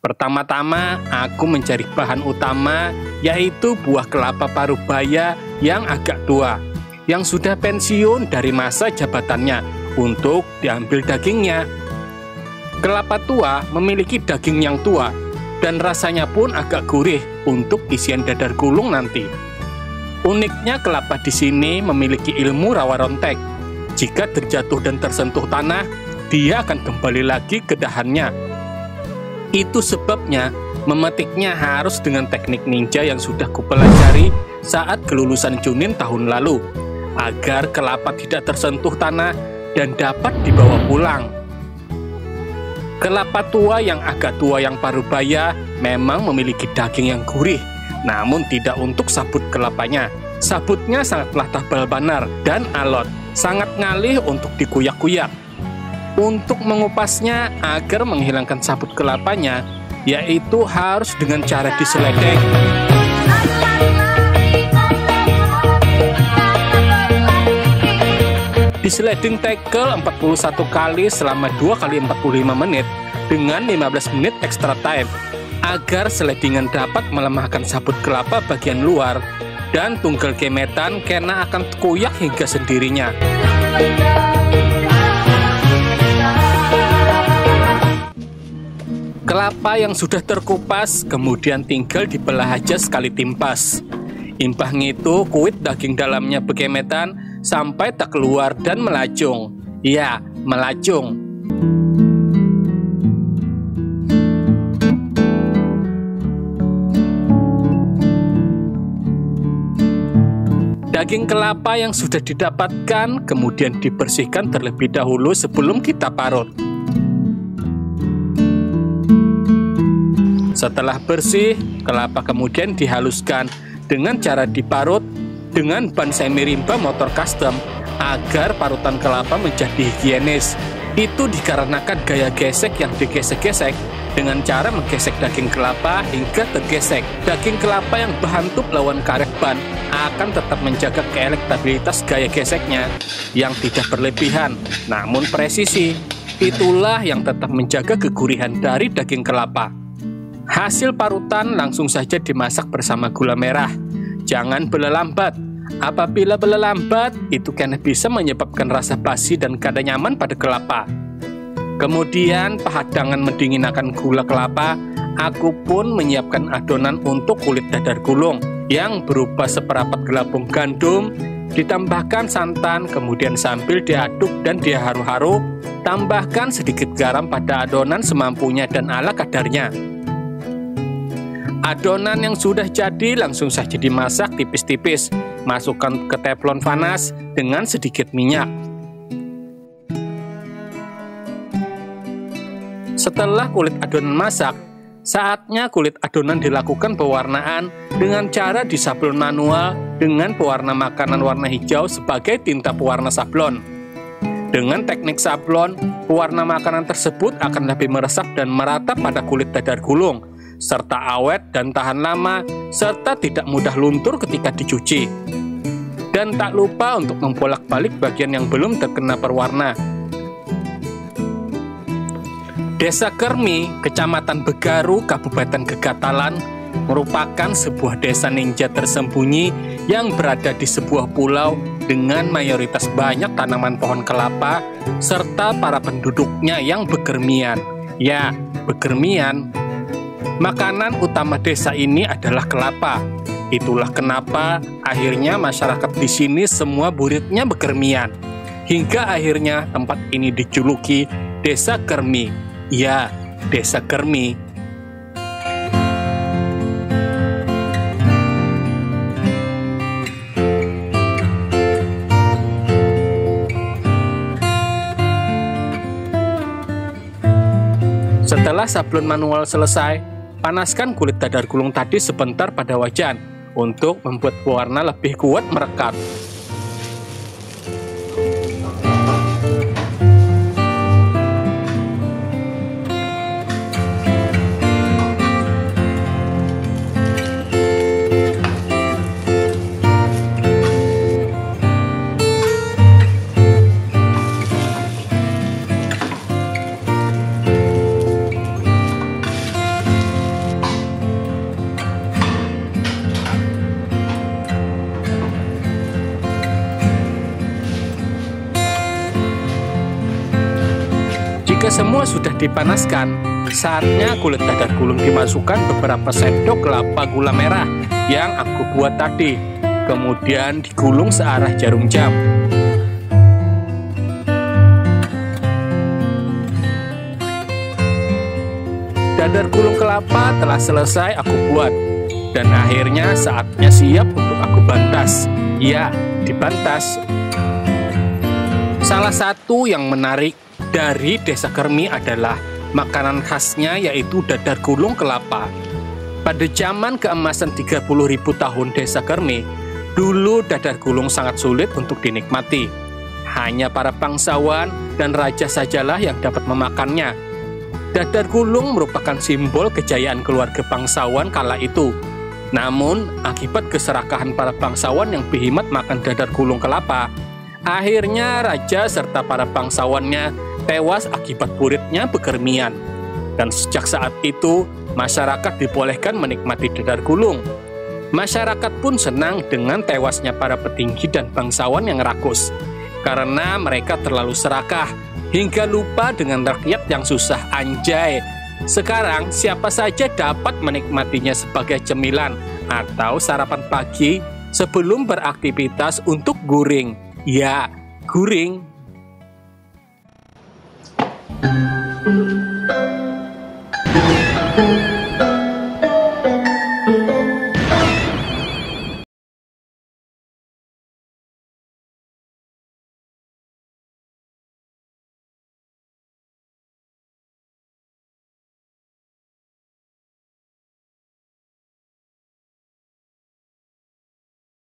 Pertama-tama aku mencari bahan utama, yaitu buah kelapa parubaya yang agak tua, yang sudah pensiun dari masa jabatannya untuk diambil dagingnya. Kelapa tua memiliki daging yang tua dan rasanya pun agak gurih untuk isian dadar gulung nanti. Uniknya kelapa di sini memiliki ilmu rawa rontek. Jika terjatuh dan tersentuh tanah, dia akan kembali lagi ke dahannya. Itu sebabnya memetiknya harus dengan teknik ninja yang sudah kupelajari saat kelulusan Chunin tahun lalu, agar kelapa tidak tersentuh tanah dan dapat dibawa pulang. Kelapa tua yang agak tua yang parubaya memang memiliki daging yang gurih, namun tidak untuk sabut kelapanya. Sabutnya sangatlah tebal banar dan alot, sangat ngalih untuk dikuyak-kuyak. Untuk mengupasnya agar menghilangkan sabut kelapanya, yaitu harus dengan cara diseledek. Diseleding tegel 41 kali selama 2 kali 45 menit dengan 15 menit extra time, agar seledingan dapat melemahkan sabut kelapa bagian luar dan tunggal kemetan kena akan kuyak hingga sendirinya. Kelapa yang sudah terkupas kemudian tinggal dibelah aja sekali timpas. Impah ngitu kuit daging dalamnya bekemetan sampai tak keluar dan melacung. Ya, melacung. Daging kelapa yang sudah didapatkan kemudian dibersihkan terlebih dahulu sebelum kita parut. Setelah bersih, kelapa kemudian dihaluskan dengan cara diparut dengan ban semi rimba motor custom agar parutan kelapa menjadi higienis. Itu dikarenakan gaya gesek yang digesek-gesek dengan cara menggesek daging kelapa hingga tergesek. Daging kelapa yang berhantup lawan karet ban akan tetap menjaga keelektabilitas gaya geseknya yang tidak berlebihan, namun presisi. Itulah yang tetap menjaga kegurihan dari daging kelapa. Hasil parutan langsung saja dimasak bersama gula merah. Jangan bela lambat. Apabila bela lambat, itu karena bisa menyebabkan rasa basi dan kada nyaman pada kelapa. Kemudian pahadangan mendinginkan gula kelapa, aku pun menyiapkan adonan untuk kulit dadar gulung yang berupa seperapat gelabung gandum, ditambahkan santan, kemudian sambil diaduk dan diharu-haru, tambahkan sedikit garam pada adonan semampunya dan ala kadarnya. Adonan yang sudah jadi langsung saja dimasak tipis-tipis. Masukkan ke teflon panas dengan sedikit minyak. Setelah kulit adonan masak, saatnya kulit adonan dilakukan pewarnaan dengan cara disablon manual dengan pewarna makanan warna hijau sebagai tinta pewarna sablon. Dengan teknik sablon, pewarna makanan tersebut akan lebih meresap dan merata pada kulit dadar gulung, serta awet dan tahan lama, serta tidak mudah luntur ketika dicuci. Dan tak lupa untuk membolak-balik bagian yang belum terkena perwarna. Desa Kermi, Kecamatan Begaru, Kabupaten Gegatalan, merupakan sebuah desa ninja tersembunyi yang berada di sebuah pulau dengan mayoritas banyak tanaman pohon kelapa serta para penduduknya yang begermian. Ya, begermian. Makanan utama desa ini adalah kelapa. Itulah kenapa akhirnya masyarakat di sini semua muridnya begermian. Hingga akhirnya tempat ini dijuluki Desa Kermi. Ya, Desa Kermi. Setelah sablon manual selesai, panaskan kulit dadar gulung tadi sebentar pada wajan untuk membuat warna lebih kuat merekat. Jika semua sudah dipanaskan, saatnya kulit dadar gulung dimasukkan beberapa sendok kelapa gula merah yang aku buat tadi. Kemudian digulung searah jarum jam. Dadar gulung kelapa telah selesai aku buat. Dan akhirnya saatnya siap untuk aku bantas. Ya, dibantas. Salah satu yang menarik dari Desa Kermi adalah makanan khasnya yaitu dadar gulung kelapa. Pada zaman keemasan 30.000 tahun Desa Kermi, dulu dadar gulung sangat sulit untuk dinikmati. Hanya para bangsawan dan raja sajalah yang dapat memakannya. Dadar gulung merupakan simbol kejayaan keluarga bangsawan kala itu. Namun, akibat keserakahan para bangsawan yang berhemat makan dadar gulung kelapa, akhirnya raja serta para bangsawannya tewas akibat muridnya begermian. Dan sejak saat itu, masyarakat dibolehkan menikmati dadar gulung. Masyarakat pun senang dengan tewasnya para petinggi dan bangsawan yang rakus, karena mereka terlalu serakah, hingga lupa dengan rakyat yang susah. Anjay, sekarang siapa saja dapat menikmatinya sebagai cemilan atau sarapan pagi sebelum beraktivitas untuk guring. Ya, guring.